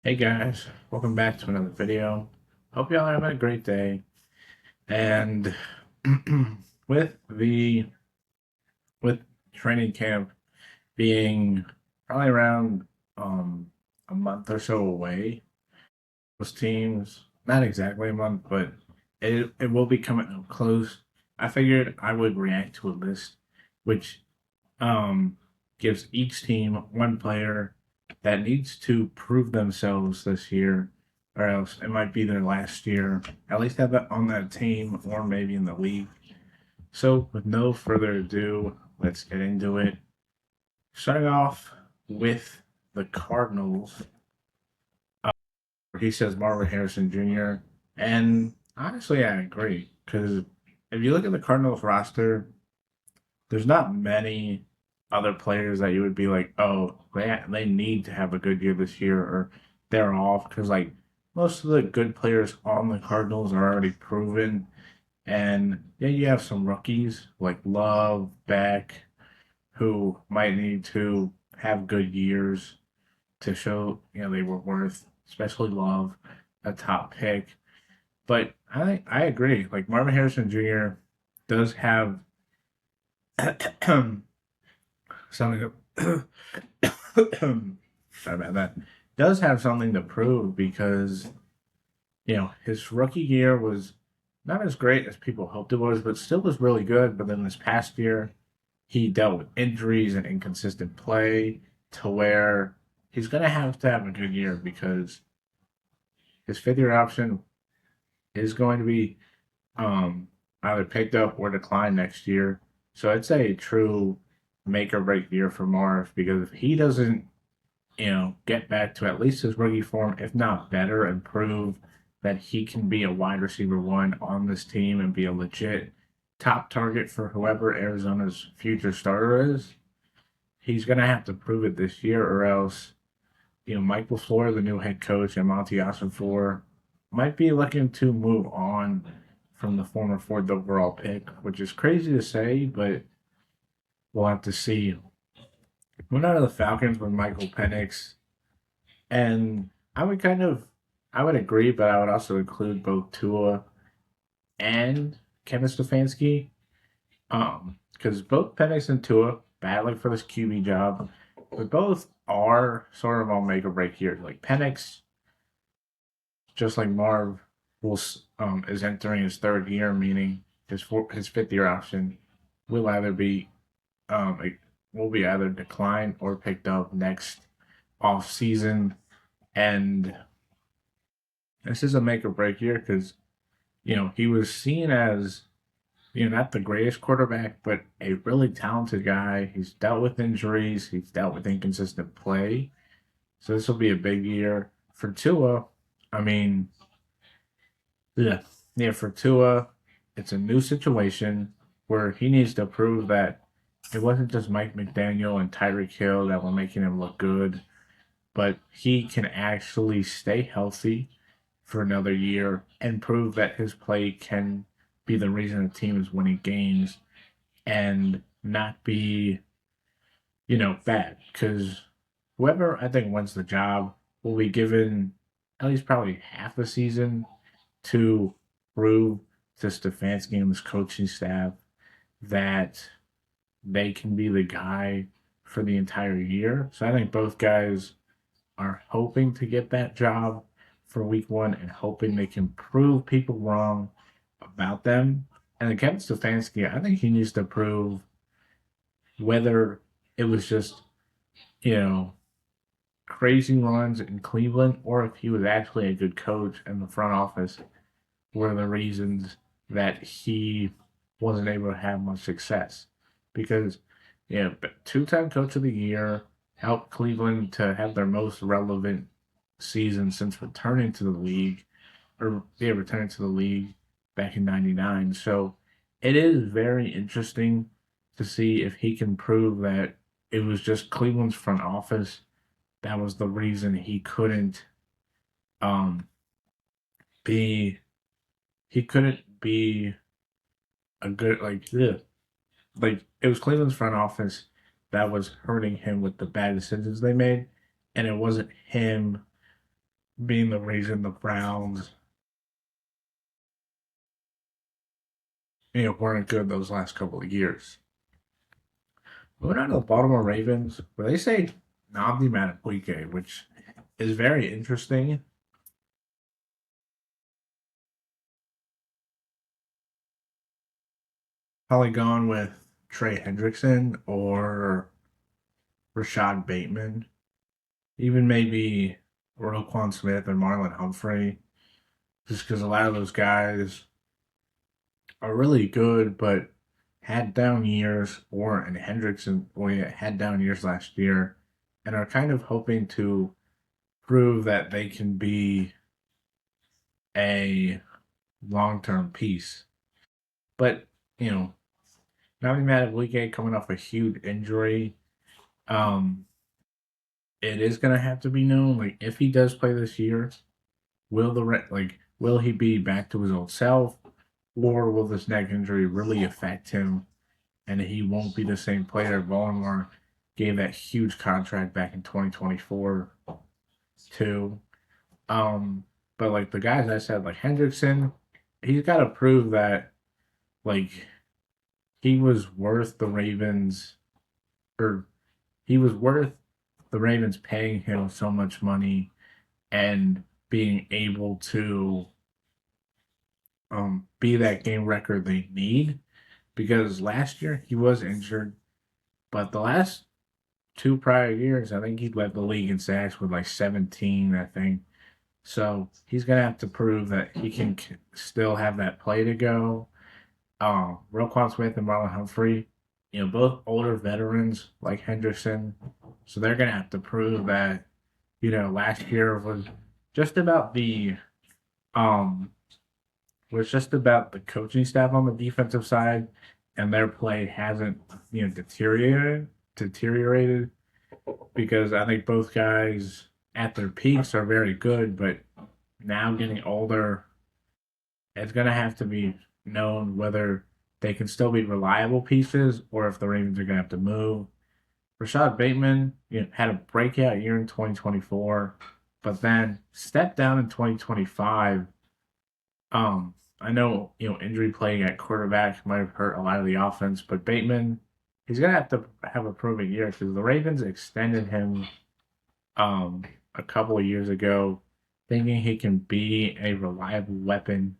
Hey guys, welcome back to another video. Hope y'all are having a great day. And with the with training camp being probably around a month or so away, those teams, not exactly a month, but it will be coming up close. I figured I would react to a list which um gives each team one player that needs to prove themselves this year, or else it might be their last year, at least have that on that team or maybe in the league. So, with no further ado, let's get into it. Starting off with the Cardinals, he says Marvin Harrison Jr. And honestly, I agree because if you look at the Cardinals roster, there's not many other players that you would be like, oh, they need to have a good year this year, or they're off because like most of the good players on the Cardinals are already proven, and yeah, you have some rookies like Love, Beck, who might need to have good years to show they were worth, especially Love, a top pick. But I agree. Like Marvin Harrison Jr. does have something sorry about that. Does have something to prove because his rookie year was not as great as people hoped it was, but still was really good. But then this past year, he dealt with injuries and inconsistent play to where he's gonna have to have a good year because his fifth year option is going to be um, either picked up or declined next year. So it's a true make or break year for Marv because if he doesn't get back to at least his rookie form, if not better, and prove that he can be a wide receiver one on this team and be a legit top target for whoever Arizona's future starter is. He's gonna have to prove it this year, or else, Mike LaFleur, the new head coach, and Monty Ossenfort might be looking to move on from the former fourth overall pick, which is crazy to say, but we'll have to see. Went out of the Falcons with Michael Penix. And I would I would agree, but I would also include both Tua and Kevin Stefanski. Because both Penix and Tua battling for this QB job, but both are sort of on make or break years. Like Penix, just like Marv, will is entering his third year, meaning his fifth year option will either be it will be either declined or picked up next off season. And this is a make or break year because he was seen as not the greatest quarterback, but a really talented guy. He's dealt with injuries, he's dealt with inconsistent play, so this will be a big year for Tua. I mean, yeah, yeah, for Tua, it's a new situation where he needs to prove that it wasn't just Mike McDaniel and Tyreek Hill that were making him look good, but he can actually stay healthy for another year and prove that his play can be the reason the team is winning games and not be, bad. Because whoever I think wins the job will be given at least probably half a season to prove to Stefanski and his coaching staff that they can be the guy for the entire year. So I think both guys are hoping to get that job for week one and hoping they can prove people wrong about them. And then Kevin Stefanski, I think he needs to prove whether it was just, you know, crazy runs in Cleveland or if he was actually a good coach and the front office were the reasons that he wasn't able to have much success. Because, two-time coach of the year, helped Cleveland to have their most relevant season since returning to the league, or yeah, returning to the league back in '99. So it is very interesting to see if he can prove that it was just Cleveland's front office that was the reason um be he couldn't be a good like it was Cleveland's front office that was hurting him with the bad decisions they made, and it wasn't him being the reason the Browns, weren't good those last couple of years. Moving on to the Baltimore Ravens, where they say Nnamdi Madubuike, which is very interesting. Probably gone with Trey Hendrickson or Rashad Bateman, even maybe Roquan Smith and Marlon Humphrey, just because a lot of those guys are really good, but had down years, or and Hendrickson had down years last year, and are kind of hoping to prove that they can be a long-term piece. But you know, Navi Madubuike coming off a huge injury, um, it is gonna have to be known. Like if he does play this year, will he be back to his old self, or will this neck injury really affect him, and he won't be the same player Baltimore gave that huge contract back in 2024 to? Um, but like the guys I said, like Hendrickson, he's got to prove that like he was worth the Ravens, or he was worth the Ravens paying him so much money and being able to be that game record they need, because last year he was injured, but the last two prior years I think he led the league in sacks with like 17, I think. So he's gonna have to prove that he can still have that play to go. Roquan Smith and Marlon Humphrey, both older veterans like Henderson, so they're gonna have to prove that last year just about the um was just about the coaching staff on the defensive side, and their play hasn't deteriorated, because I think both guys at their peaks are very good, but now getting older, it's gonna have to be known whether they can still be reliable pieces or if the Ravens are gonna have to move. Rashad Bateman, had a breakout year in 2024, but then stepped down in 2025. I know, injury playing at quarterback might have hurt a lot of the offense, but Bateman, he's gonna have to have a proven year because the Ravens extended him um a couple of years ago, thinking he can be a reliable weapon,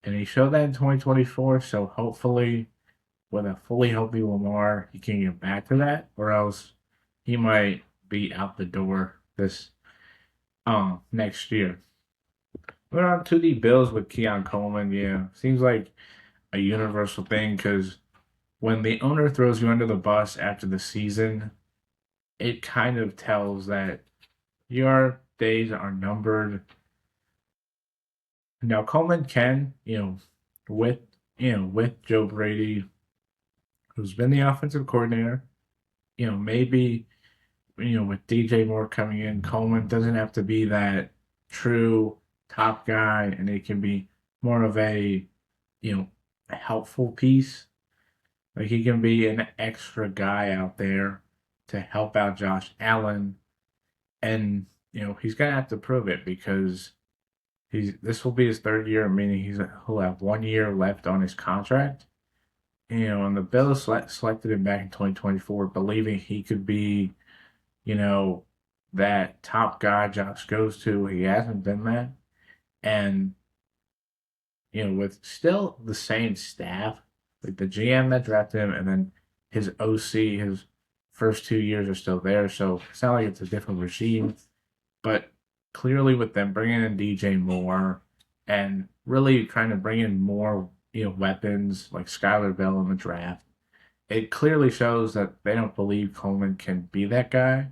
and he showed that in 2024. So hopefully, with a fully healthy Lamar, he can get back to that, or else he might be out the door this next year. But on to the Bills with Keon Coleman, yeah, seems like a universal thing because when the owner throws you under the bus after the season, it kind of tells that your days are numbered. Now Coleman can, with with Joe Brady, who's been the offensive coordinator, maybe with DJ Moore coming in, Coleman doesn't have to be that true top guy, and it can be more of you know, a helpful piece. Like he can be an extra guy out there to help out Josh Allen, and he's gonna have to prove it because this will be his third year, meaning he'll have 1 year left on his contract. And the Bills selected him back in 2024, believing he could be, you know, that top guy Josh goes to. He hasn't been that, and with still the same staff, like the GM that drafted him, and then his OC, his first 2 years are still there. So it's not like it's a different regime, but clearly with them bringing in DJ Moore and really trying to bring in more, weapons like Skylar Bell in the draft, it clearly shows that they don't believe Coleman can be that guy,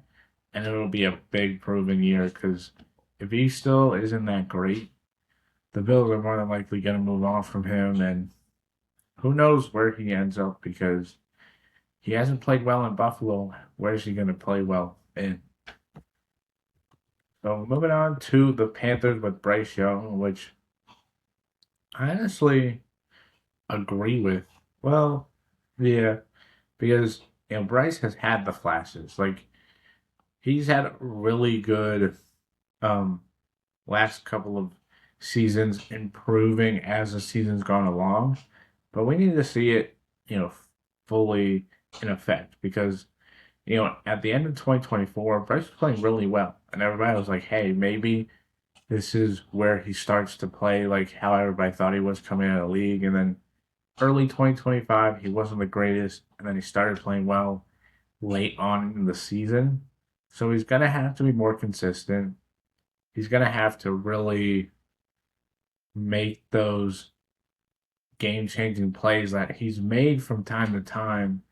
and it'll be a big proven year because if he still isn't that great, the Bills are more than likely going to move on from him, and who knows where he ends up because he hasn't played well in Buffalo. Where's he going to play well in? So moving on to the Panthers with Bryce Young, which I honestly agree with. Well, yeah, because Bryce has had the flashes. Like he's had really good um last couple of seasons improving as the season's gone along, but we need to see it, fully in effect because, at the end of 2024, Bryce was playing really well, and everybody was like, "Hey, maybe this is where he starts to play like how everybody thought he was coming out of the league." And then early 2025, he wasn't the greatest, and then he started playing well late on in the season. So he's gonna have to be more consistent. He's gonna have to really make those game changing plays that he's made from time to time,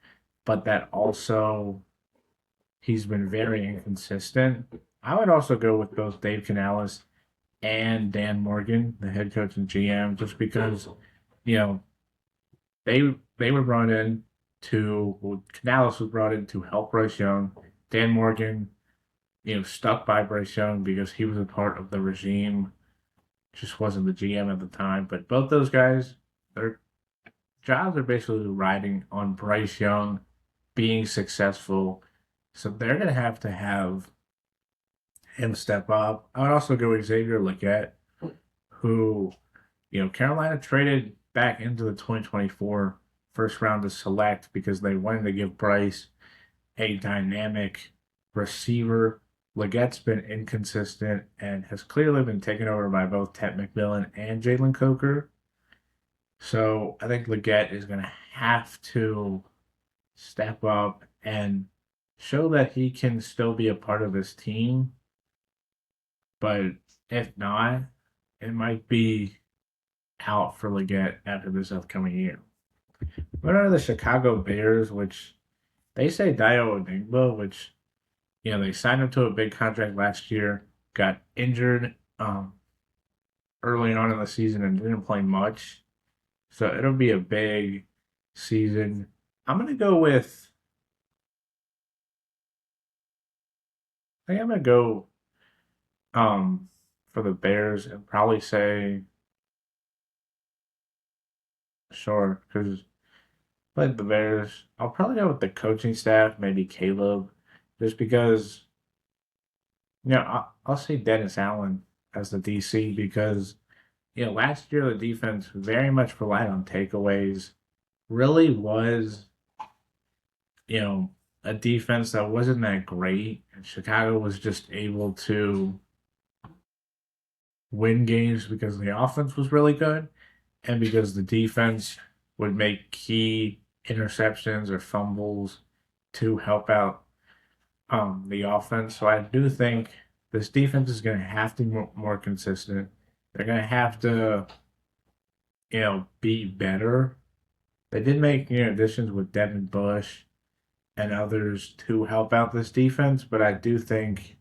but that also he's been very inconsistent. I would also go with both Dave Canales and Dan Morgan, the head coach and GM, just because, you know, they were brought in Canales was brought in to help Bryce Young. Dan Morgan, stuck by Bryce Young because he was a part of the regime, just wasn't the GM at the time. But both those guys, their jobs are basically riding on Bryce Young being successful. So they're going to have him step up. I would also go with Xavier Legette, who, Carolina traded back into the 2024 first round to select because they wanted to give Bryce a dynamic receiver. Legette's been inconsistent and has clearly been taken over by both Ted McMillan and Jalen Coker. So I think Legette is going to have to step up and show that he can still be a part of this team. But if not, it might be out for Legette after this upcoming year. What are the Chicago Bears, which they say Dayo Odeyingbo, which, they signed him to a big contract last year, got injured early on in the season and didn't play much. So it'll be a big season. I'm gonna go with I think I'm gonna go for the Bears and probably say sure, because like the Bears, I'll probably go with the coaching staff, maybe Caleb, just because I'll say Dennis Allen as the DC because last year the defense very much relied on takeaways. Really was you know a defense that wasn't that great, and Chicago was just able to win games because the offense was really good and because the defense would make key interceptions or fumbles to help out the offense. So I do think this defense is going to have to be more consistent. They're going to have to, be better. They did make additions with Devin Bush and others to help out this defense, but I do think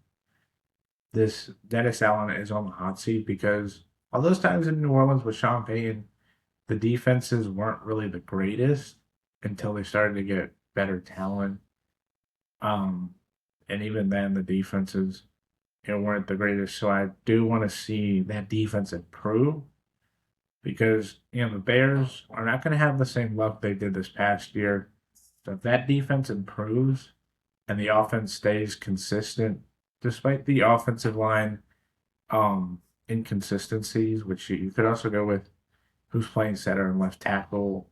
this Dennis Allen is on the hot seat because all those times in New Orleans with Sean Payton, the defenses weren't really the greatest until they started to get better talent. Um, and even then, the defenses weren't the greatest. So I do want to see that defense improve because the Bears are not going to have the same luck they did this past year. So if that defense improves and the offense stays consistent, despite the offensive line inconsistencies, which you could also go with who's playing center and left tackle.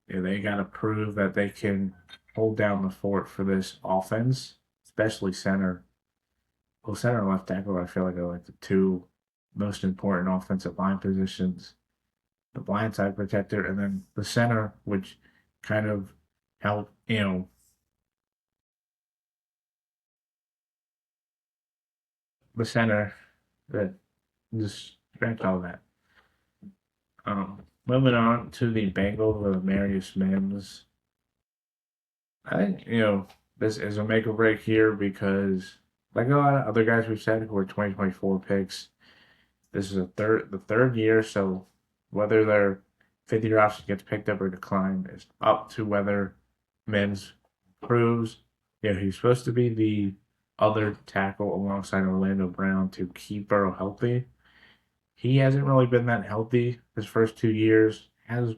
They got to prove that they can hold down the fort for this offense, especially center. Well, center and left tackle, I feel like are like the two most important offensive line positions. The blindside protector, and then the center, which kind of help, the center that just scratch all that. Moving on to the Bengals with Marius Mims. I think, this is a make or break here because, like a lot of other guys we've said who are 2024 picks, this is the third year, so whether their fifth year option gets picked up or declined is up to whether Mims proves. He's supposed to be the other tackle alongside Orlando Brown to keep Burrow healthy. He hasn't really been that healthy his first 2 years. Has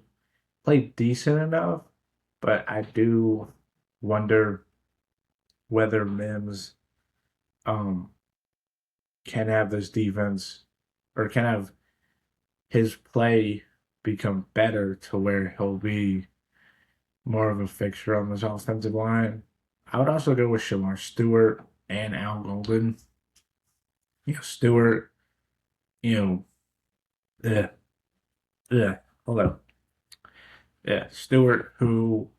played decent enough, but I do wonder whether Mims um, can have this defense or can have his play become better to where he'll be more of a fixture on this offensive line. I would also go with Shamar Stewart and Al Golden. Stewart, you know, yeah, yeah, hold on. Yeah, Stewart, who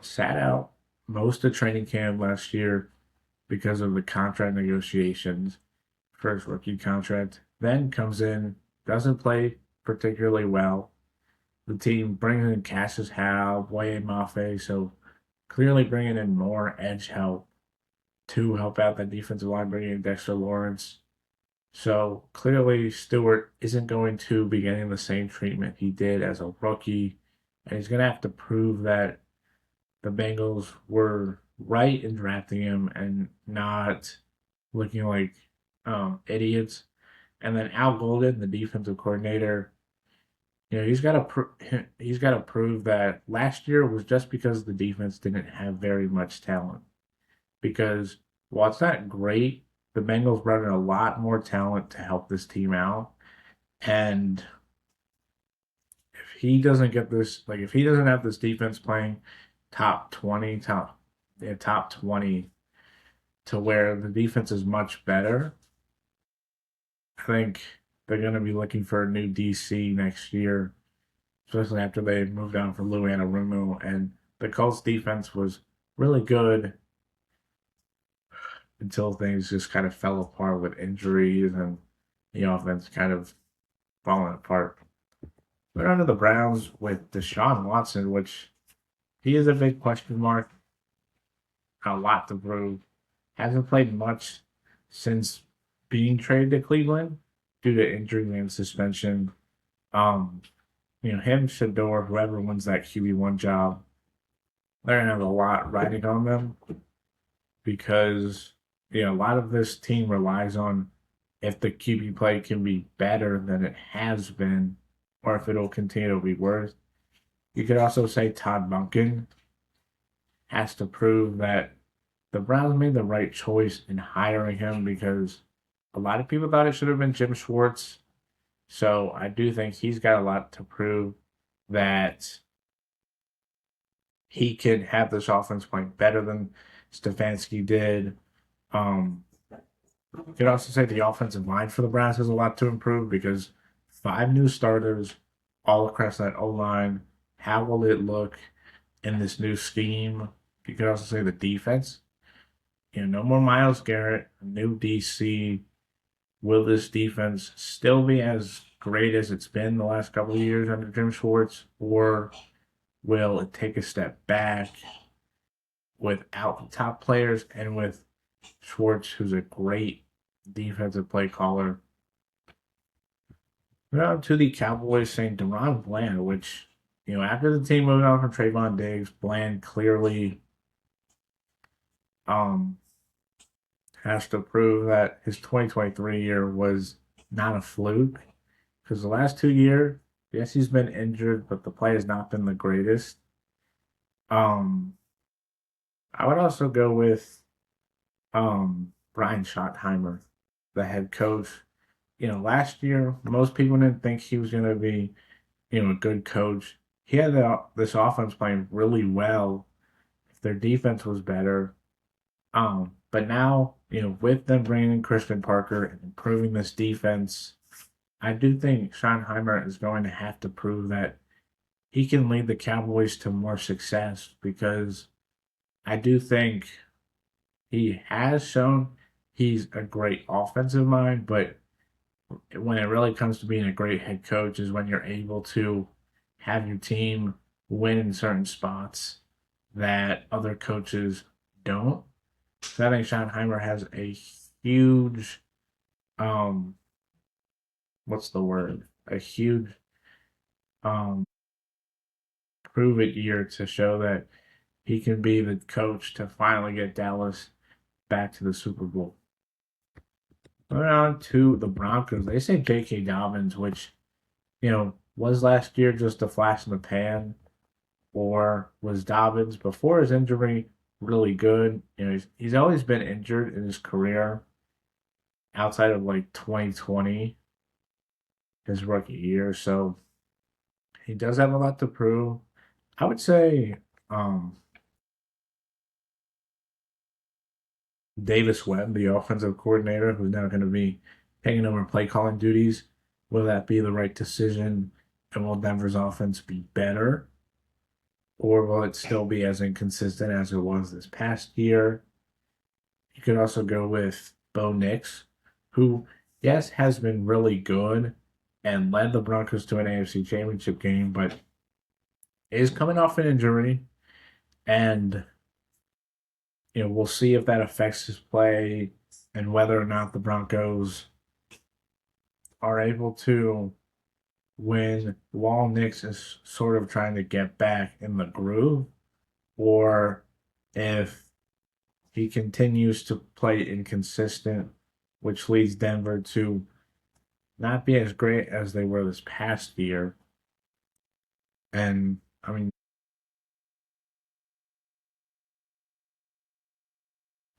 sat out most of training camp last year because of the contract negotiations for his rookie contract, then comes in, doesn't play particularly well. The team brings in Cassius Howe, Boye Mafe, so clearly bringing in more edge help to help out the defensive line, bringing in Dexter Lawrence. So clearly, Stewart isn't going to be getting the same treatment he did as a rookie, and he's going to have to prove that the Bengals were right in drafting him and not looking like idiots. And then Al Golden, the defensive coordinator, he's got to prove that last year was just because the defense didn't have very much talent. Because while it's not great, the Bengals brought in a lot more talent to help this team out. And if he doesn't get this, like if he doesn't have this defense playing top 20, top 20 to where the defense is much better, I think they're going to be looking for a new DC next year, especially after they moved on from Lou Anarumo. And the Colts defense was really good until things just kind of fell apart with injuries and the offense kind of falling apart. But under the Browns with Deshaun Watson, which he is a big question mark, a lot to prove. Hasn't played much since being traded to Cleveland due to injury and suspension. Um, him, Shador, whoever wins that QB1 job, they're gonna have a lot riding on them because a lot of this team relies on if the QB play can be better than it has been, or if it'll continue to be worse. You could also say Todd Monken has to prove that the Browns made the right choice in hiring him because a lot of people thought it should have been Jim Schwartz. So I do think he's got a lot to prove that he can have this offense playing better than Stefanski did. You could also say the offensive line for the Browns has a lot to improve because 5 new starters all across that O line. How will it look in this new scheme? You could also say the defense. No more Myles Garrett, new DC. Will this defense still be as great as it's been the last couple of years under Jim Schwartz, or will it take a step back without the top players and with Schwartz, who's a great defensive play caller? Now to the Cowboys saying DaRon Bland, which, after the team moved on from Trayvon Diggs, Bland clearly has to prove that his 2023 year was not a fluke. Because the last 2 years, yes, he's been injured, but the play has not been the greatest. I would also go with Brian Schottenheimer, the head coach. Last year, most people didn't think he was going to be, a good coach. He had this offense playing really well if their defense was better. But now, with them bringing in Christian Parker and improving this defense, I do think Schottenheimer is going to have to prove that he can lead the Cowboys to more success because I do think he has shown he's a great offensive mind, but when it really comes to being a great head coach is when you're able to have your team win in certain spots that other coaches don't. So I think Schottenheimer has a huge, what's the word? A huge, um, prove it year to show that he can be the coach to finally get Dallas back to the Super Bowl. Moving on to the Broncos, they say J.K. Dobbins, which, was last year just a flash in the pan, or was Dobbins before his injury really good? He's always been injured in his career outside of like 2020. his rookie year. So he does have a lot to prove. I would say Davis Webb, the offensive coordinator, who's now going to be taking over play calling duties. Will that be the right decision? And will Denver's offense be better? Or will it still be as inconsistent as it was this past year? You could also go with Bo Nix, who, yes, has been really good and led the Broncos to an AFC championship game, but is coming off an injury. And, we'll see if that affects his play and whether or not the Broncos are able to win while Nix is sort of trying to get back in the groove, or if he continues to play inconsistent, which leads Denver to not be as great as they were this past year. And I mean,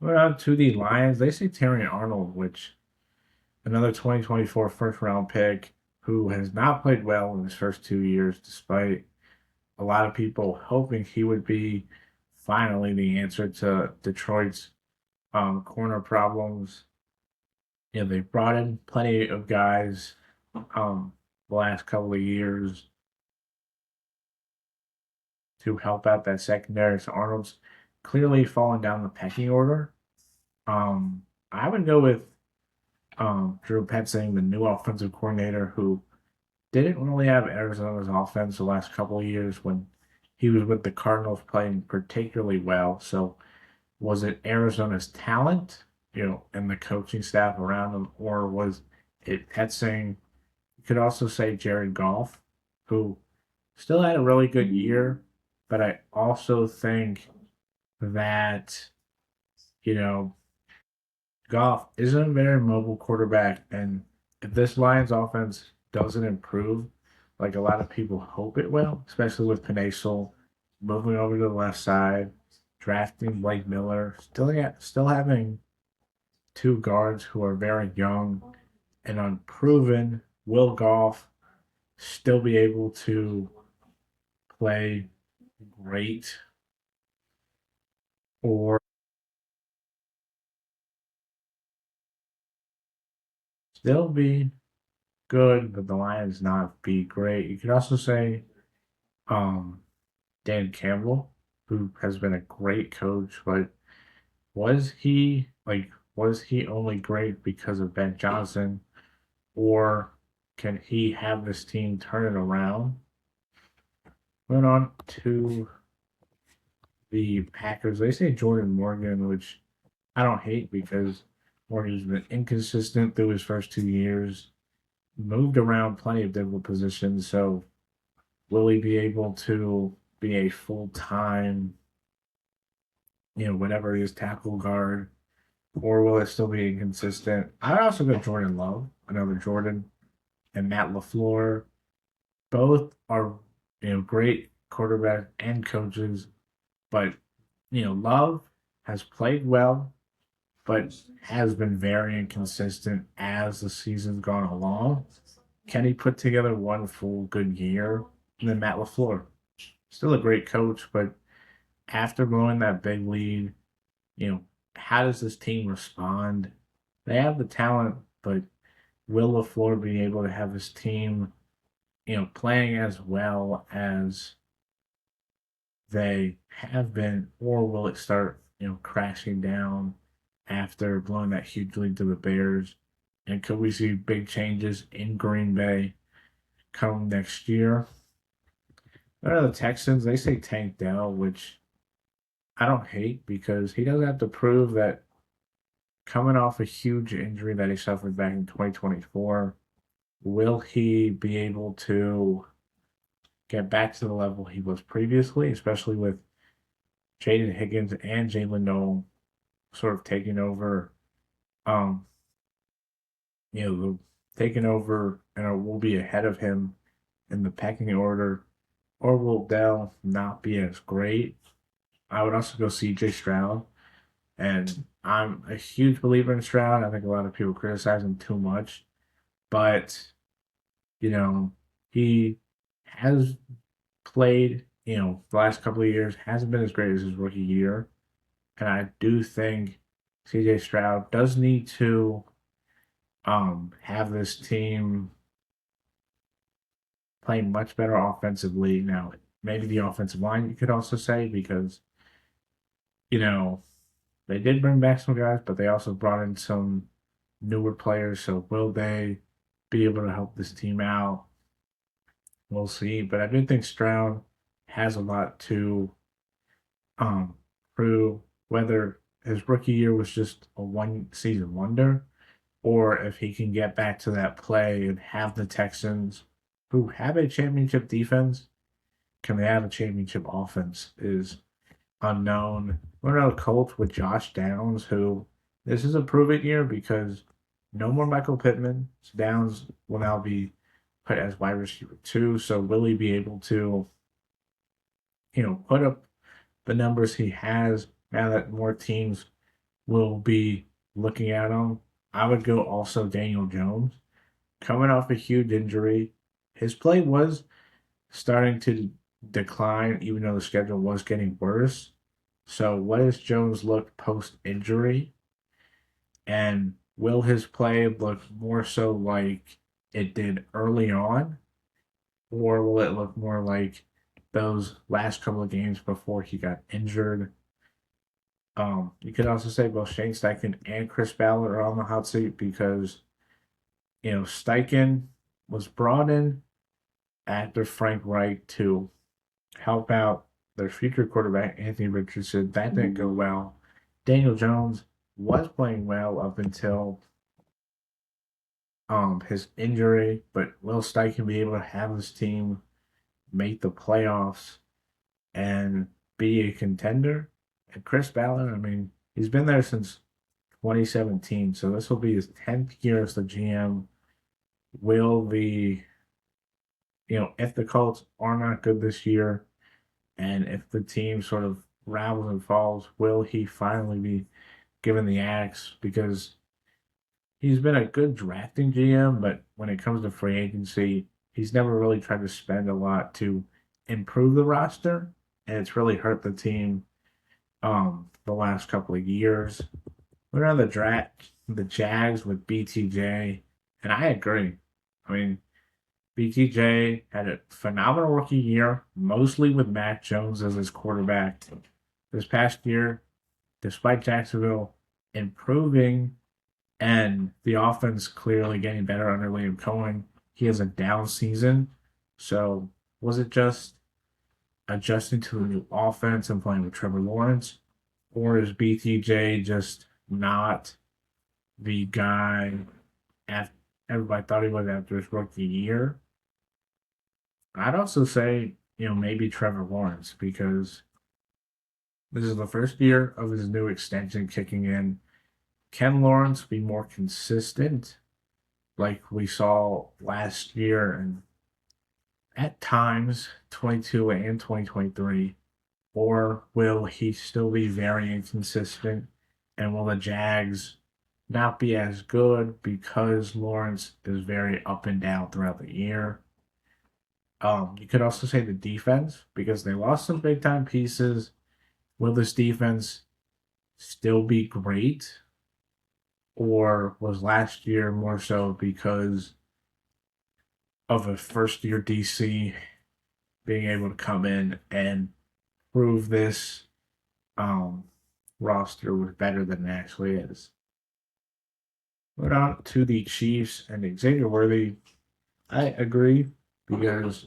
we're on to the Lions. They say Terry Arnold, which another 2024 first round pick who has not played well in his first 2 years, despite a lot of people hoping he would be finally the answer to Detroit's corner problems. They brought in plenty of guys the last couple of years to help out that secondary. So Arnold's clearly fallen down the pecking order. I would go with Drew Petzing, the new offensive coordinator, who didn't really have Arizona's offense the last couple of years when he was with the Cardinals playing particularly well. So was it Arizona's talent, and the coaching staff around him, or was it Petzing? You could also say Jared Goff, who still had a really good year, but I also think that, you know, Goff isn't a very mobile quarterback. And if this Lions offense doesn't improve, like a lot of people hope it will, especially with Penasul moving over to the left side, drafting Blake Miller, still having two guards who are very young and unproven, will Goff still be able to play great, or still be good, but the Lions not be great? You could also say um, Dan Campbell, who has been a great coach, but was he only great because of Ben Johnson, or can he have this team turn it around? Went on to the Packers. They say Jordan Morgan, which I don't hate because Morgan's been inconsistent through his first 2 years, moved around plenty of different positions. So will he be able to be a full time, whatever he is, tackle guard, or will it still be inconsistent? I also got Jordan Love, another Jordan, and Matt LaFleur. Both are, great quarterbacks and coaches, but Love has played well, but has been very inconsistent as the season's gone along. Can he put together one full good year? And then Matt LaFleur, still a great coach, but after blowing that big lead, how does this team respond? They have the talent, but will LaFleur be able to have his team, playing as well as they have been, or will it start, crashing down after blowing that huge lead to the Bears? And could we see big changes in Green Bay come next year? The Texans, they say Tank Dell, which I don't hate because he doesn't have to prove that coming off a huge injury that he suffered back in 2024, will he be able to get back to the level he was previously, especially with Jaden Higgins and Jalen Noel sort of taking over, um, taking over and will be ahead of him in the pecking order, or will Dell not be as great? I would also go CJ Stroud, and I'm a huge believer in Stroud. I think a lot of people criticize him too much, but You know, he has played, the last couple of years, hasn't been as great as his rookie year. And I do think CJ Stroud does need to have this team playing much better offensively. Now, maybe the offensive line you could also say, because, you know, they did bring back some guys, but they also brought in some newer players. So will they be able to help this team out? We'll see. But I do think Stroud has a lot to um prove, whether his rookie year was just a one season wonder, or if he can get back to that play and have the Texans, who have a championship defense, can they have a championship offense is unknown. What about Colts with Josh Downs, who this is a prove it year because no more Michael Pittman. So Downs will now be put as wide receiver two. So will he be able to, put up the numbers he has now that more teams will be looking at him? I would go also Daniel Jones, coming off a huge injury. His play was starting to decline, even though the schedule was getting worse. So, what does Jones look post injury? And will his play look more so like it did early on? Or will it look more like those last couple of games before he got injured? You could also say both Shane Steichen and Chris Ballard are on the hot seat because, Steichen was brought in after Frank Reich to help out their future quarterback, Anthony Richardson. That didn't go well. Daniel Jones was playing well up until his injury, but will Steichen be able to have his team make the playoffs and be a contender? And Chris Ballard, I mean, he's been there since 2017, so this will be his 10th year as the GM. Will if the Colts are not good this year, and if the team sort of ravels and falls, will he finally be given the axe? Because he's been a good drafting GM, but when it comes to free agency, he's never really tried to spend a lot to improve the roster, and it's really hurt the team the last couple of years. We're on the Jags with BTJ, and I agree. I mean, BTJ had a phenomenal rookie year, mostly with Mac Jones as his quarterback. This past year, despite Jacksonville improving and the offense clearly getting better under Liam Cohen, he has a down season. So was it just adjusting to the new offense and playing with Trevor Lawrence? Or is BTJ just not the guy everybody thought he was after his rookie year? I'd also say, maybe Trevor Lawrence, because this is the first year of his new extension kicking in. Can Lawrence be more consistent like we saw last year and at times 22 and 2023? Or will he still be very inconsistent? And will the Jags not be as good because Lawrence is very up and down throughout the year? You could also say the defense, because they lost some big time pieces. Will this defense still be great? Or was last year more so because of a first year DC being able to come in and prove this roster was better than it actually is? But on to the Chiefs and Xavier Worthy. I agree because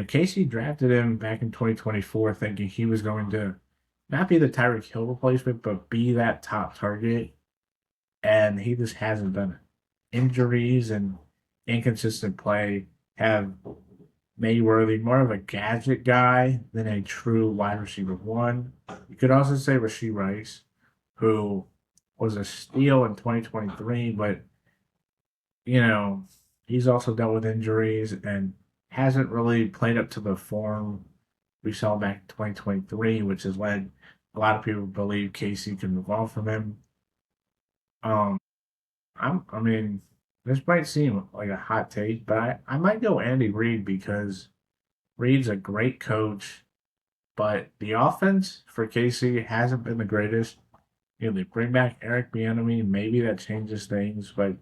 Casey drafted him back in 2024 thinking he was going to not be the Tyreek Hill replacement, but be that top target. And he just hasn't done it. Injuries and inconsistent play have made Worthy more of a gadget guy than a true wide receiver one. You could also say Rashee Rice, who was a steal in 2023, but he's also dealt with injuries and hasn't really played up to the form we saw back in 2023, which has led a lot of people to believe Casey can move on from him. Um, I mean, this might seem like a hot take, but I might go Andy Reid because Reid's a great coach, but the offense for KC hasn't been the greatest. You know, they bring back Eric Bieniemy, maybe that changes things, but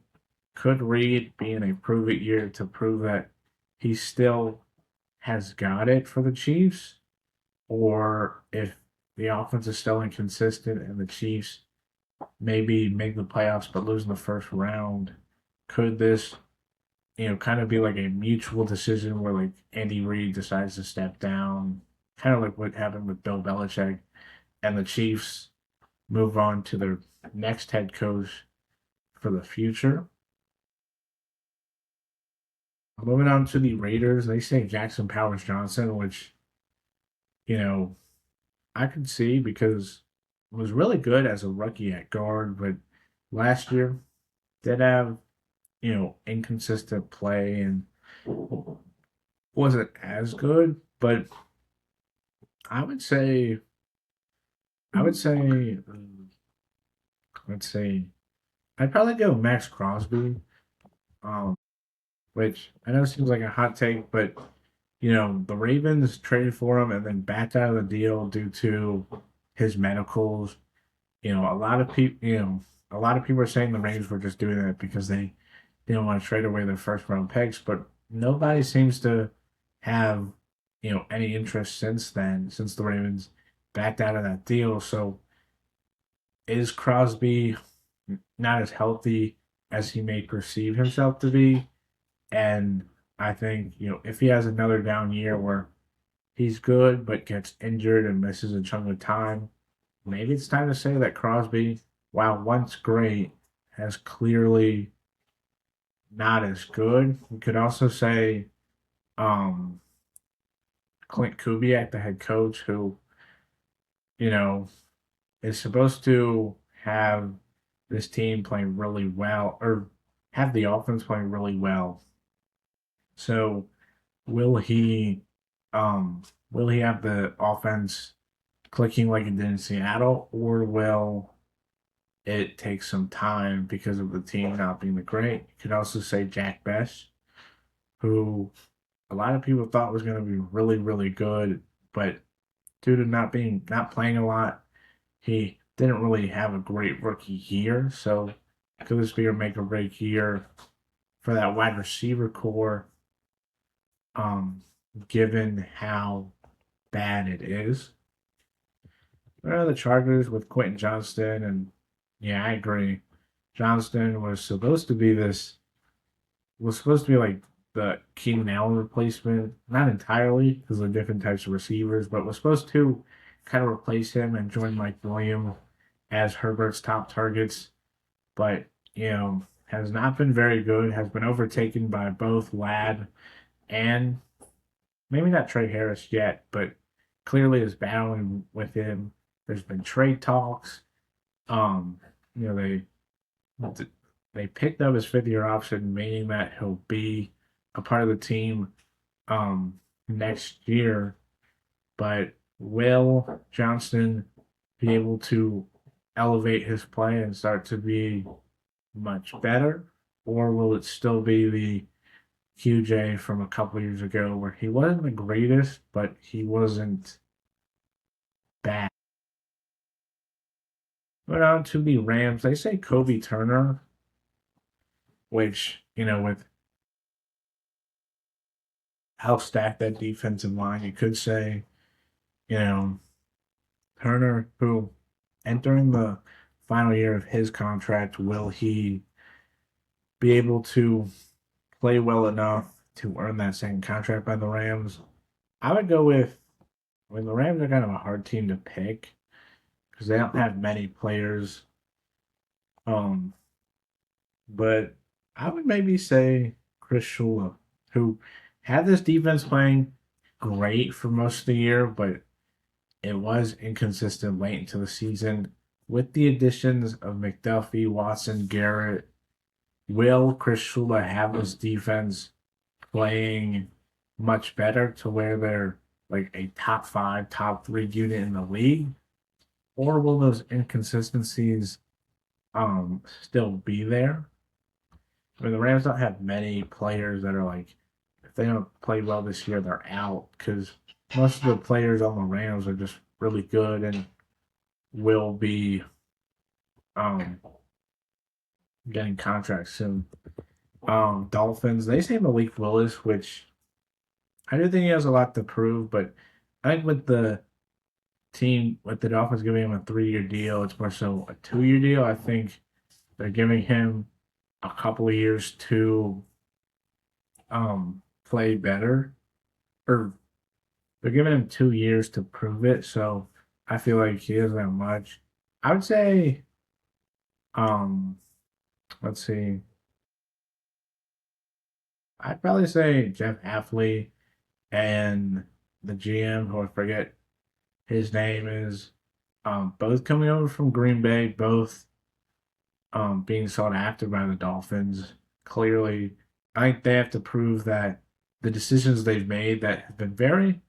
could Reid be in a prove it year to prove that he still has got it for the Chiefs? Or if the offense is still inconsistent and the Chiefs maybe make the playoffs but lose in the first round, could this, kind of be like a mutual decision where like Andy Reid decides to step down, kind of like what happened with Bill Belichick, and the Chiefs move on to their next head coach for the future? Moving on to the Raiders, they say Jackson Powers Johnson, which, you know, I could see because was really good as a rookie at guard, but last year did have, inconsistent play and wasn't as good. But I would say, I would say, let's say, I'd probably go Max Crosby, um, which I know seems like a hot take, but the Ravens traded for him and then backed out of the deal due to his medicals. A lot of people are saying the Ravens were just doing that because they didn't want to trade away their first round picks, but nobody seems to have, any interest since then, since the Ravens backed out of that deal. So is Crosby not as healthy as he may perceive himself to be? And I think, if he has another down year where he's good but gets injured and misses a chunk of time, maybe it's time to say that Crosby, while once great, has clearly not as good. We could also say um, Clint Kubiak, the head coach, who, you know, is supposed to have this team playing really well or have the offense playing really well. So will he um will he have the offense clicking like it did in Seattle, or will it take some time because of the team not being the great? You could also say Jack Best, who a lot of people thought was going to be really, really good, but due to not playing a lot, he didn't really have a great rookie year. So could this be a make or break year for that wide receiver core? Um, Given how bad it is. The Chargers with Quentin Johnston, and yeah, I agree. Johnston was supposed to be like the Keenan Allen replacement. Not entirely because they're different types of receivers, but was supposed to kind of replace him and join Mike Williams as Herbert's top targets. But has not been very good. Has been overtaken by both Ladd and maybe not Trey Harris yet, but clearly is battling with him. There's been trade talks. Um, you know, they picked up his 5th year option, meaning that he'll be a part of the team next year. But will Johnston be able to elevate his play and start to be much better? Or will it still be the QJ from a couple years ago where he wasn't the greatest, but he wasn't bad? But on to the Rams, they say Kobe Turner, which, with how stacked that defensive line, you could say, you know, Turner, who entering the final year of his contract, will he be able to play well enough to earn that second contract by the Rams? I would go with, the Rams are kind of a hard team to pick because they don't have many players. Um, but I would maybe say Chris Shula, who had this defense playing great for most of the year, but it was inconsistent late into the season. With the additions of McDuffie, Watson, Garrett, will Chris Shula have his defense playing much better to where they're like a top 5, top 3 unit in the league? Or will those inconsistencies still be there? I mean, the Rams don't have many players that are like, if they don't play well this year, they're out because most of the players on the Rams are just really good and will be um, getting contracts soon. Dolphins, they say Malik Willis, which I do think he has a lot to prove, but I think with the Dolphins giving him a 3 year deal, it's more so a 2 year deal. I think they're giving him a couple of years to play better, or they're giving him 2 years to prove it. So I feel like he doesn't have much. I would say, um, let's see, I'd probably say Jeff Hafley and the GM, who I forget his name is, both coming over from Green Bay, both being sought after by the Dolphins. Clearly, I think they have to prove that the decisions they've made that have been very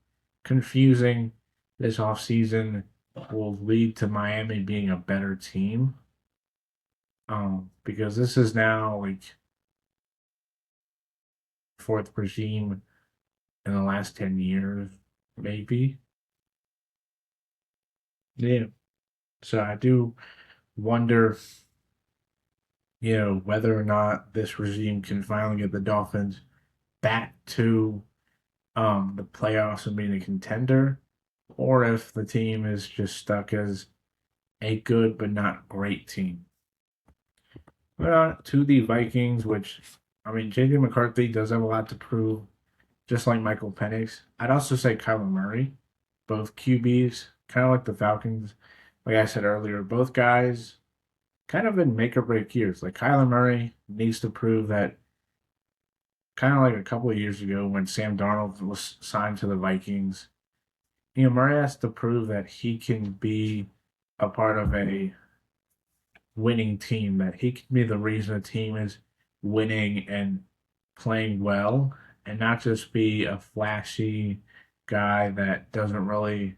confusing this offseason will lead to Miami being a better team. Because this is now like fourth regime in the last 10 years, maybe. Yeah. So I do wonder, whether or not this regime can finally get the Dolphins back to the playoffs and being a contender, or if the team is just stuck as a good but not great team. But on to the Vikings, which I mean, JJ McCarthy does have a lot to prove, just like Michael Penix. I'd also say Kyler Murray, both QBs, kind of like the Falcons. Like I said earlier, both guys kind of in make or break years. Like Kyler Murray needs to prove that, kind of like a couple of years ago when Sam Darnold was signed to the Vikings. Murray has to prove that he can be a part of a winning team, that he can be the reason a team is winning and playing well, and not just be a flashy guy that doesn't really,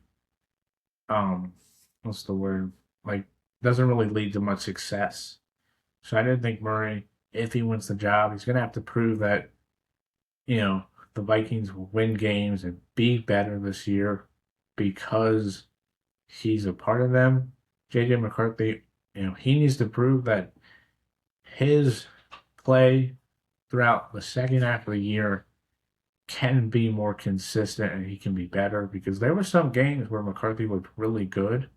um, what's the word? Like, doesn't really lead to much success. So I didn't think Murray, if he wins the job, he's going to have to prove that, you know, the Vikings will win games and be better this year because he's a part of them. JJ McCarthy, he needs to prove that his play throughout the second half of the year can be more consistent and he can be better, because there were some games where McCarthy looked really good,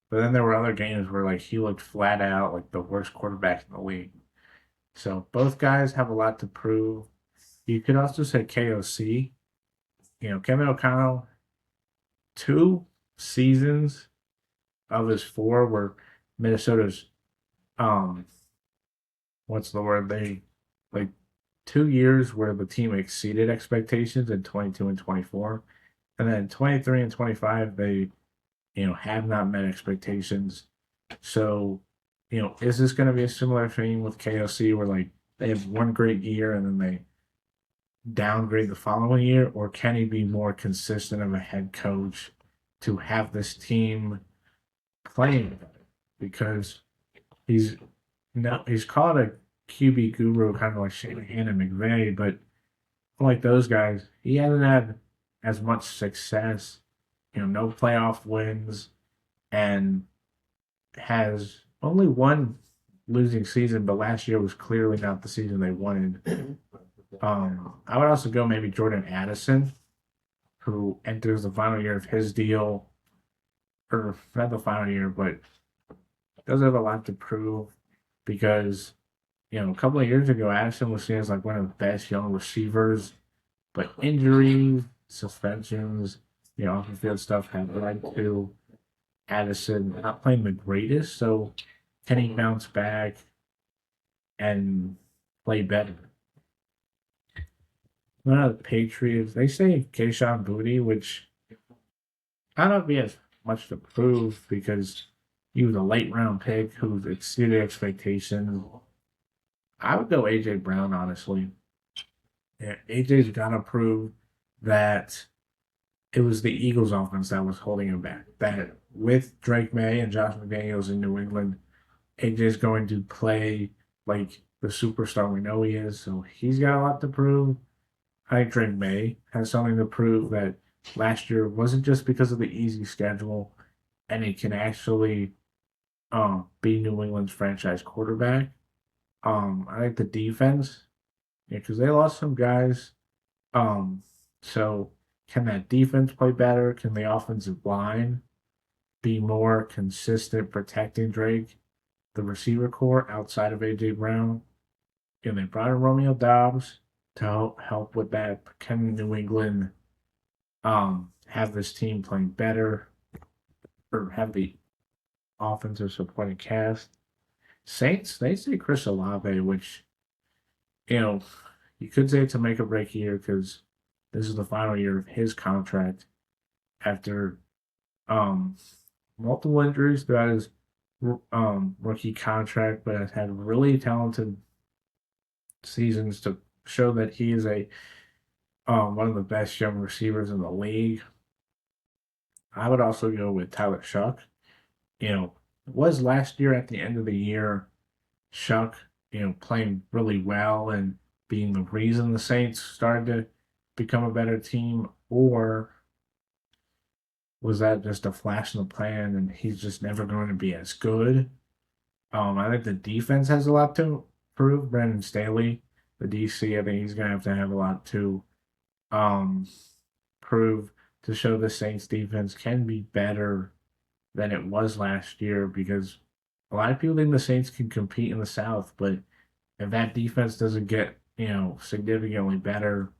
but then there were other games where like he looked flat out like the worst quarterback in the league. So both guys have a lot to prove. You could also say KOC. Kevin O'Connell, 2 seasons of his 4 were Minnesota's, um what's the word, they like 2 years where the team exceeded expectations in 22 and 24, and then 23 and 25 they have not met expectations. So is this going to be a similar thing with KOC where like they have one great year and then they downgrade the following year, or can he be more consistent of a head coach to have this team playing better? Because he's he's called a QB guru, kind of like Shanahan and McVay, but like those guys, he hasn't had as much success. No playoff wins, and has only one losing season, but last year was clearly not the season they wanted. I would also go maybe Jordan Addison, who enters the final year of his deal, or not the final year, but does have a lot to prove, because a couple of years ago, Addison was seen as like one of the best young receivers, but injuries, suspensions, off the field stuff have led to Addison not playing the greatest. So can he bounce back and play better? One of the Patriots, they say Kayshon Boutte, which I don't know if he has much to prove because he was a late round pick who exceeded expectations. I would go AJ Brown, honestly. Yeah, AJ's got to prove that it was the Eagles offense that was holding him back. That with Drake May and Josh McDaniels in New England, AJ's going to play like the superstar we know he is. So he's got a lot to prove. I think Drake May has something to prove that last year wasn't just because of the easy schedule, and he can actually be New England's franchise quarterback. I think the defense, yeah, because they lost some guys. Um, so can that defense play better? Can the offensive line be more consistent protecting Drake, the receiver core outside of AJ Brown? And they brought in Romeo Dobbs to help with that. Can New England have this team playing better or have the offensive supporting cast? Saints, they say Chris Olave, which, you know, you could say it's a make or break year because this is the final year of his contract after um, multiple injuries throughout his rookie contract, but has had really talented seasons to show that he is a one of the best young receivers in the league. I would also go with Tyler Shuck. You know, was last year at the end of the year, Shuck, playing really well and being the reason the Saints started to become a better team, or was that just a flash in the pan and he's just never going to be as good? I think the defense has a lot to prove. Brandon Staley, the DC, I think he's going to have a lot to um, prove to show the Saints defense can be better than it was last year because a lot of people think the Saints can compete in the South, but if that defense doesn't get, significantly better,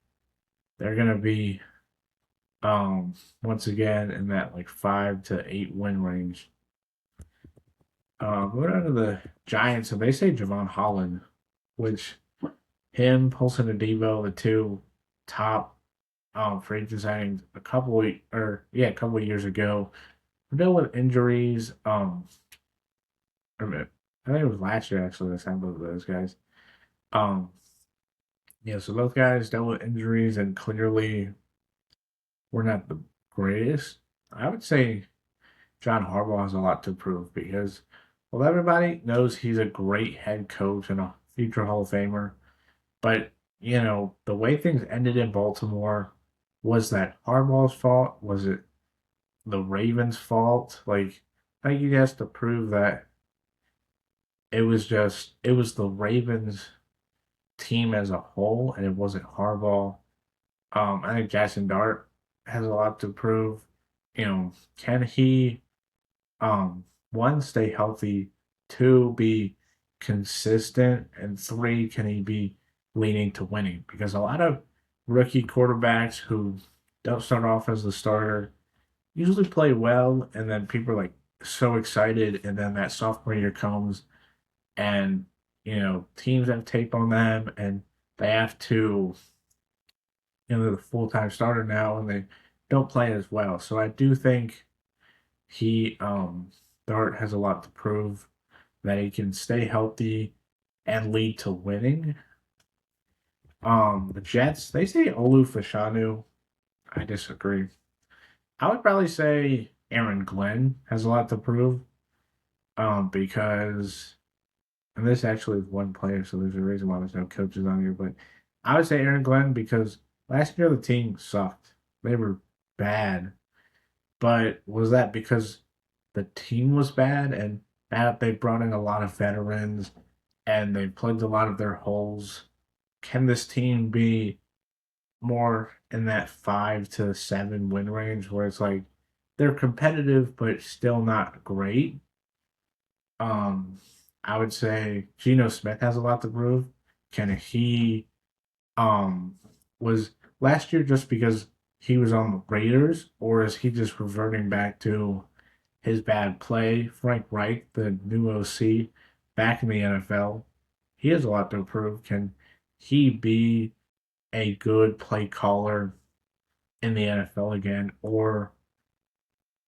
they're going to be once again in that like 5 to 8 win range. Moving on to the Giants, and they say Javon Holland, which him, Paulson Adebo, the two top free agent signings a couple of years ago. Dealt with injuries. I think it was last year actually. They signed both of those guys. Um, yeah, so both guys dealt with injuries and clearly were not the greatest. I would say John Harbaugh has a lot to prove because, well, everybody knows he's a great head coach and a future Hall of Famer. But, the way things ended in Baltimore, was that Harbaugh's fault? Was it the Ravens' fault? Like, I think he has to prove that it was the Ravens team as a whole and it wasn't Harbaugh. I think Jackson Dart has a lot to prove. Can he one, stay healthy, two, be consistent, and three, can he be leaning to winning? Because a lot of rookie quarterbacks who don't start off as the starter usually play well, and then people are like so excited, and then that sophomore year comes, and teams have tape on them, and they have to, they're the full time starter now, and they don't play as well. So I do think he Dart has a lot to prove that he can stay healthy and lead to winning. The Jets, they say Olu Fashanu. I disagree. I would probably say Aaron Glenn has a lot to prove. Because and this actually is one player, so there's a reason why there's no coaches on here, but I would say Aaron Glenn because last year the team sucked. They were bad. But was that because the team was bad and that they brought in a lot of veterans and they plugged a lot of their holes? Can this team be more in that 5 to 7 win range where it's like they're competitive but still not great? Um, I would say Geno Smith has a lot to prove. Can he um was last year just because he was on the Raiders, or is he just reverting back to his bad play? Frank Reich, the new OC, back in the NFL, he has a lot to prove. Can he be a good play caller in the NFL again, or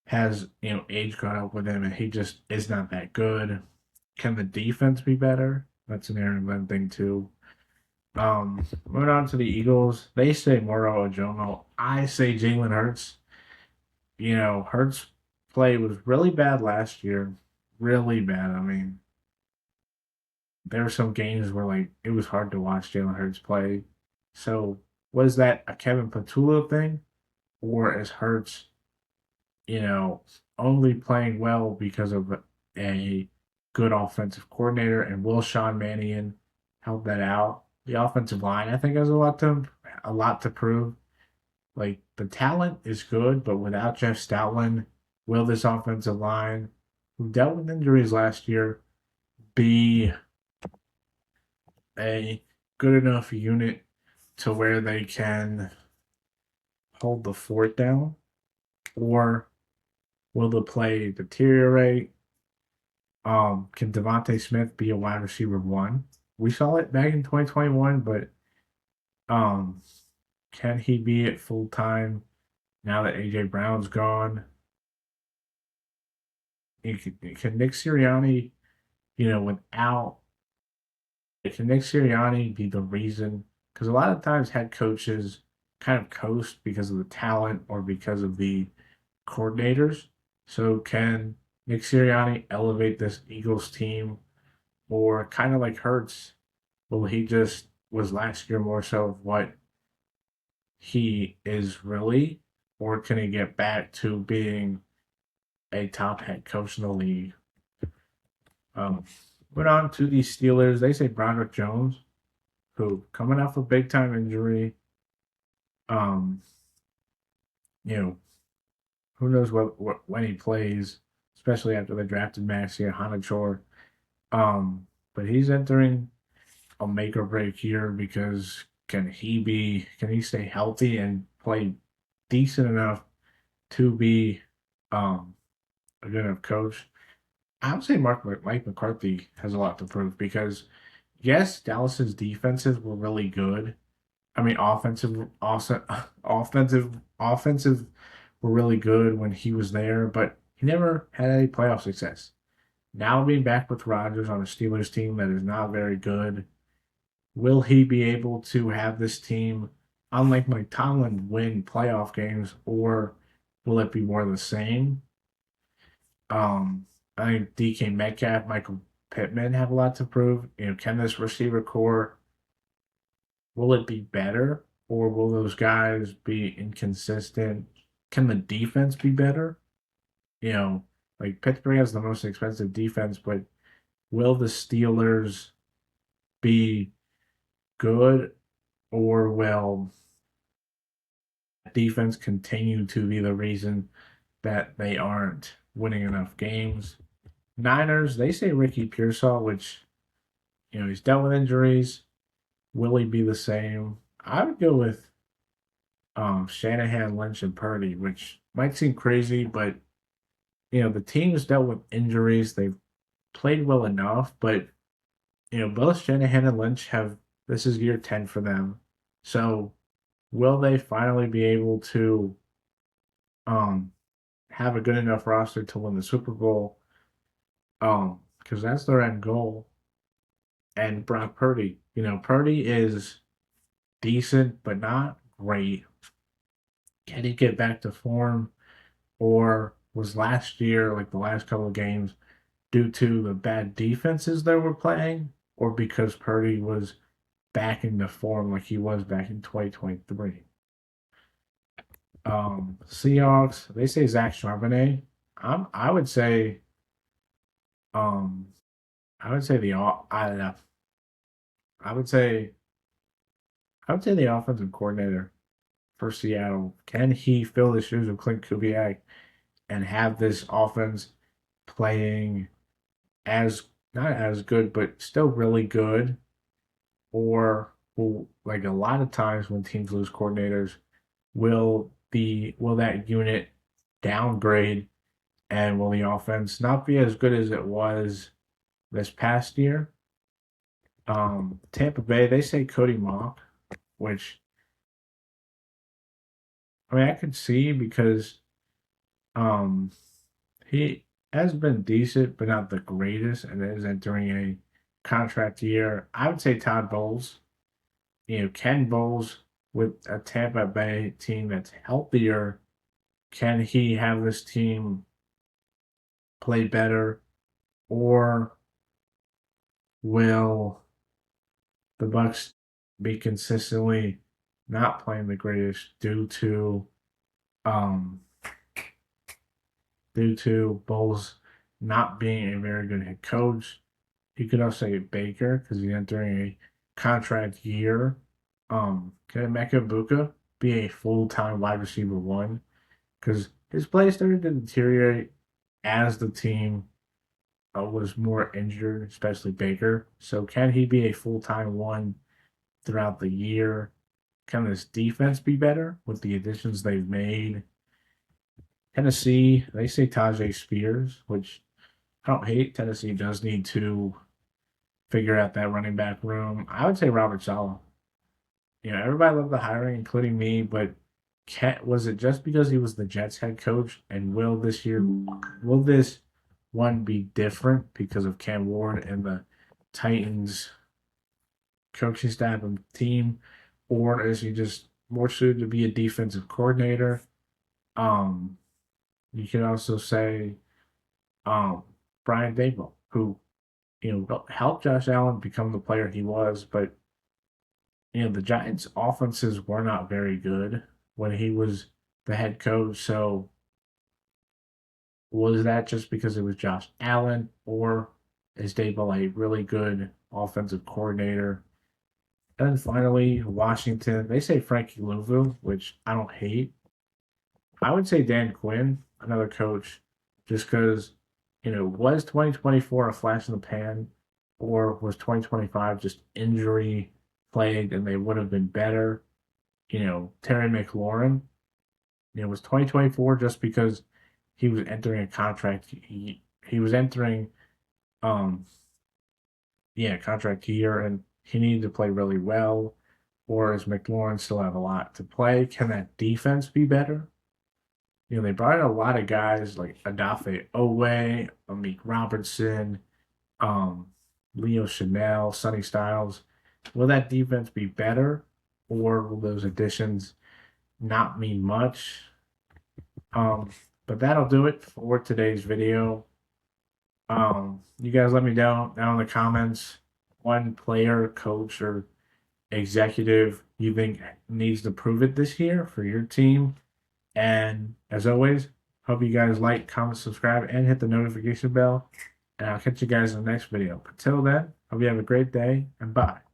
has age caught up with him and he just is not that good? Can the defense be better? That's an Aaron Glenn thing too. Moving on to the Eagles, they say Moro Ojomo. I say Jalen Hurts. Hurts play was really bad last year, really bad. I mean, there were some games where like it was hard to watch Jalen Hurts play. So was that a Kevin Patullo thing, or is Hurts, you know, only playing well because of a good offensive coordinator, and will Sean Mannion help that out? The offensive line, I think, has a lot to prove. Like the talent is good, but without Jeff Stoutland, will this offensive line, who dealt with injuries last year, be a good enough unit to where they can hold the fort down, or will the play deteriorate? Can Devontae Smith be a wide receiver one? We saw it back in 2021, but um, can he be it full time now that AJ Brown's gone? Can Nick Sirianni, without can Nick Sirianni be the reason? Because a lot of times head coaches kind of coast because of the talent or because of the coordinators. So can Nick Sirianni elevate this Eagles team, or kind of like Hurts? Will he just was last year more so of what he is really, or can he get back to being a top head coach in the league? Um, Went on to the Steelers. They say Broderick Jones, who coming off a big time injury. Um, you know, who knows when he plays, especially after they drafted Maxia Hanachor. But he's entering a make or break year because can he stay healthy and play decent enough to be um a good enough coach? I would say Mike McCarthy has a lot to prove because yes, Dallas's defenses were really good. I mean, offensive, also, offensive were really good when he was there, but he never had any playoff success. Now being back with Rodgers on a Steelers team that is not very good, will he be able to have this team, unlike Mike Tomlin, win playoff games, or will it be more of the same? I think DK Metcalf, Michael Pittman have a lot to prove. Can this receiver core, will it be better, or will those guys be inconsistent? Can the defense be better? You know, like Pittsburgh has the most expensive defense, but will the Steelers be good, or will defense continue to be the reason that they aren't winning enough games? Niners, they say Ricky Pearsall, which, he's dealt with injuries. Will he be the same? I would go with Shanahan, Lynch, and Purdy, which might seem crazy, but the team's dealt with injuries. They've played well enough, but both Shanahan and Lynch have this is year 10 for them. So will they finally be able to um have a good enough roster to win the Super Bowl? Because that's their end goal. And Brock Purdy, Purdy is decent but not great. Can he get back to form, or was last year, like the last couple of games, due to the bad defenses that were playing, or because Purdy was back into form like he was back in 2023? Seahawks, they say Zach Charbonnet. I would say um I would say I don't know. I would say I would say the offensive coordinator for Seattle. Can he fill the shoes of Clint Kubiak and have this offense playing as not as good, but still really good? Or like a lot of times when teams lose coordinators, will that unit downgrade, and will the offense not be as good as it was this past year? Tampa Bay, they say Cody Mock, which I mean I could see because um he has been decent but not the greatest, and is entering a contract year. I would say Todd Bowles. Ken Bowles with a Tampa Bay team that's healthier, can he have this team play better, or will the Bucks be consistently not playing the greatest um due to Bowles not being a very good head coach. You could also say Baker because he's entering a contract year. Can Emeka Buka be a full time wide receiver one? Because his play started to deteriorate as the team was more injured, especially Baker. So can he be a full time one throughout the year? Can this defense be better with the additions they've made? Tennessee, they say Tajay Spears, which I don't hate. Tennessee does need to figure out that running back room. I would say Robert Saleh. Everybody loved the hiring, including me, but was it just because he was the Jets head coach? And will this one be different because of Cam Ward and the Titans coaching staff and team? Or is he just more suited to be a defensive coordinator? Um, you can also say um, Brian Daboll, who helped Josh Allen become the player he was, but the Giants' offenses were not very good when he was the head coach. So was that just because it was Josh Allen, or is Daboll a really good offensive coordinator? And then finally, Washington. They say Frankie Louisville, which I don't hate. I would say Dan Quinn, another coach, just because was 2024 a flash in the pan, or was 2025 just injury plagued and they would have been better? Terry McLaurin, was 2024 just because he was entering a contract. He was entering, um, contract year, and he needed to play really well. Or does McLaurin still have a lot to play? Can that defense be better? They brought in a lot of guys like Adafe Owe, Amik Robertson, um, Leo Chanel, Sonny Styles. Will that defense be better, or will those additions not mean much? Um, but that'll do it for today's video. You guys let me know down in the comments one player, coach, or executive you think needs to prove it this year for your team. And as always, hope you guys like, comment, subscribe, and hit the notification bell. And I'll catch you guys in the next video. Until then, hope you have a great day and bye.